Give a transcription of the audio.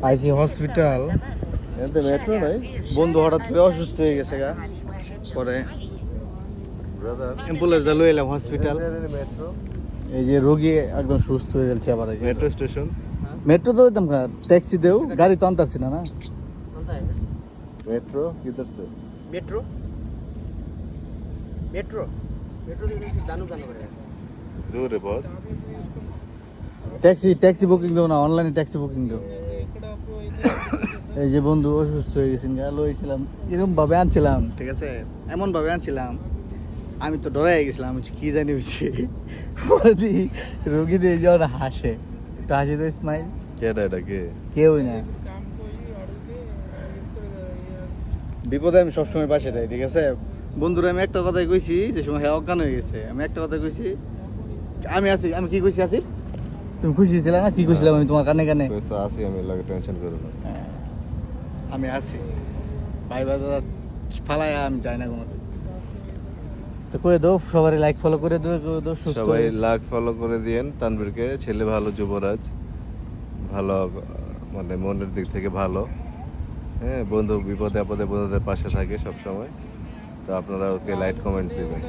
আইসি hospital এতে metro নাই বন্ধু হঠাৎ করে অসুস্থ হয়ে গেছে গা পরে ব্রাদার অ্যাম্বুলেন্স লই এলাম হসপিটাল মেট্রো এই যে রোগী একদম সুস্থ হয়ে গেছে আবার মেট্রো স্টেশন মেট্রো তো দিতাম ট্যাক্সি দেও গাড়ি তো আনতারছি না मेट्रो किधर से metro metro metro Danu Danu करेगा दूर है बहुत ট্যাক্সি বুকিং দেও না অনলাইনে ট্যাক্সি বুকিং দেও এই যে বন্ধু অসুস্থ হয়ে গেছেন গা লইছিলাম এরকম ভাবে আনছিলাম ঠিক আছে এমন ভাবে আনছিলাম আমি তো ডরাই গেছিলাম আমি কি জানি হয়েছে পরে দিই রোগী দিয়ে যখন হাসে একটু হাসি তো স্মাইল क्या डाटा के কেউই না বিপদে আমি সবসময় পাশে থাকি ঠিক আছে বন্ধুরা আমি একটা কথাই কইছি যে সময় হ্যাঁ অজ্ঞান হয়ে গেছে আমি একটা কথা কইছি আমি আছি আমি কি কইছি আছি তুমি খুশি ছিলে না কি কইছিলাম আমি তোমার কানে কানে पैसा आसी हमें लगे टेंशन करो ना হ্যাঁ, আমি আছি ভাই বাজার ফালায় আমি যাই না কোনো তো কই দো সবারই লাইক ফলো করে দিও কই দো সুস্থ সবাই লাখ ফলো করে দিয়েন তানভীরকে ছেলে ভালো যুবরাজ ভালো মানে মনের দিক থেকে ভালো হ্যাঁ বন্ধু বিপদে আপদে বন্ধুদের পাশে থাকে সব সময় তো আপনারা ওকে লাইক কমেন্ট দিবেন